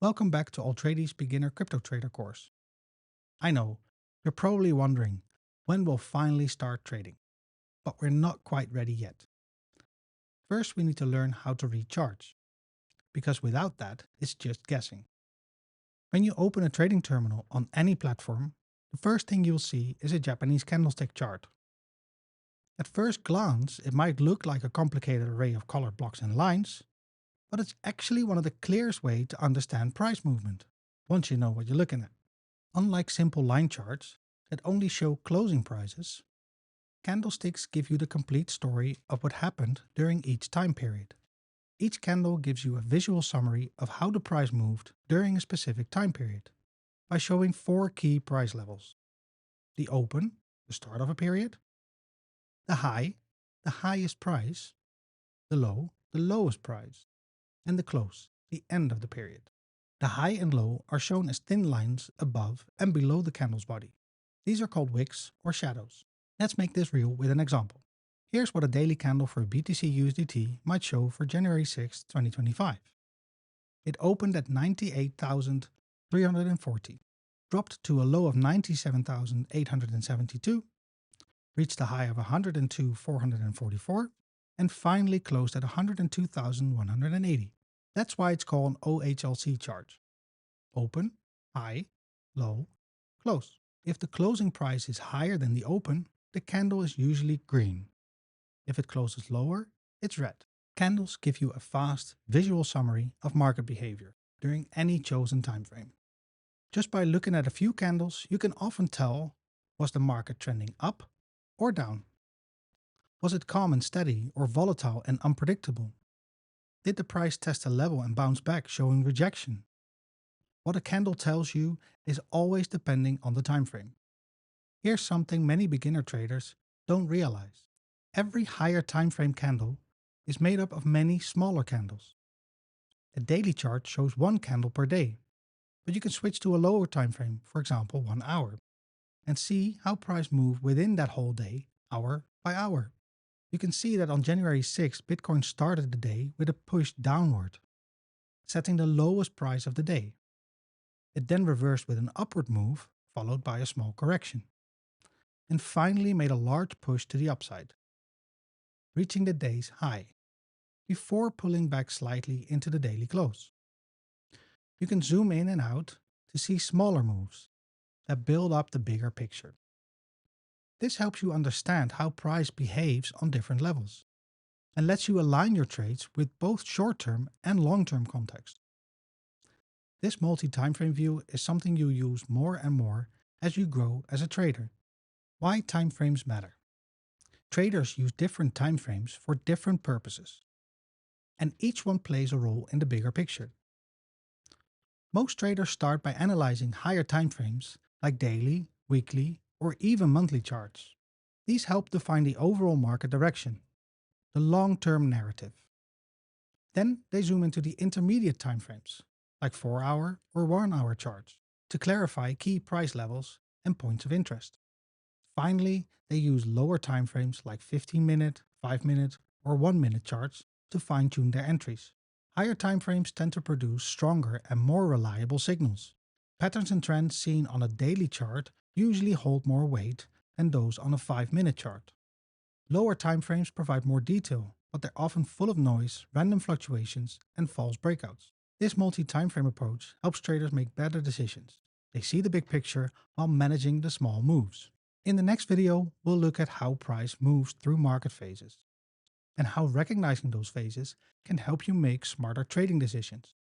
Welcome back to Altrady's Beginner Crypto Trader course. I know, you're probably wondering when we'll finally start trading, but we're not quite ready yet. First, we need to learn how to read charts, because without that, it's just guessing. When you open a trading terminal on any platform, the first thing you'll see is a Japanese candlestick chart. At first glance, it might look like a complicated array of colored blocks and lines, but it's actually one of the clearest ways to understand price movement, once you know what you're looking at. Unlike simple line charts that only show closing prices, candlesticks give you the complete story of what happened during each time period. Each candle gives you a visual summary of how the price moved during a specific time period by showing 4 key price levels: the open, the start of a period; the high, the highest price; the low, the lowest price; and the close, the end of the period. The high and low are shown as thin lines above and below the candle's body. These are called wicks or shadows. Let's make this real with an example. Here's what a daily candle for BTC USDT might show for January 6, 2025. It opened at 98,340, dropped to a low of 97,872, reached a high of 102,444, and finally closed at 102,180. That's why it's called an OHLC chart. Open, high, low, close. If the closing price is higher than the open, the candle is usually green. If it closes lower, it's red. Candles give you a fast, visual summary of market behavior during any chosen time frame. Just by looking at a few candles, you can often tell, was the market trending up or down? Was it calm and steady or volatile and unpredictable? Did the price test a level and bounce back, showing rejection? What a candle tells you is always depending on the time frame. Here's something many beginner traders don't realize. Every higher time frame candle is made up of many smaller candles. A daily chart shows one candle per day, but you can switch to a lower time frame, for example 1 hour, and see how price moved within that whole day, hour by hour. You can see that on January 6, Bitcoin started the day with a push downward, setting the lowest price of the day. It then reversed with an upward move, followed by a small correction, and finally made a large push to the upside, reaching the day's high, before pulling back slightly into the daily close. You can zoom in and out to see smaller moves that build up the bigger picture. This helps you understand how price behaves on different levels, and lets you align your trades with both short-term and long-term context. This multi-timeframe view is something you use more and more as you grow as a trader. Why timeframes matter? Traders use different timeframes for different purposes, and each one plays a role in the bigger picture. Most traders start by analyzing higher timeframes like daily, weekly, or even monthly charts. These help define the overall market direction, the long-term narrative. Then they zoom into the intermediate timeframes, like 4-hour or 1-hour charts, to clarify key price levels and points of interest. Finally, they use lower timeframes like 15-minute, 5-minute, or 1-minute charts to fine-tune their entries. Higher timeframes tend to produce stronger and more reliable signals. Patterns and trends seen on a daily chart usually hold more weight than those on a 5-minute chart. Lower timeframes provide more detail, but they're often full of noise, random fluctuations, and false breakouts. This multi-timeframe approach helps traders make better decisions. They see the big picture while managing the small moves. In the next video, we'll look at how price moves through market phases, and how recognizing those phases can help you make smarter trading decisions.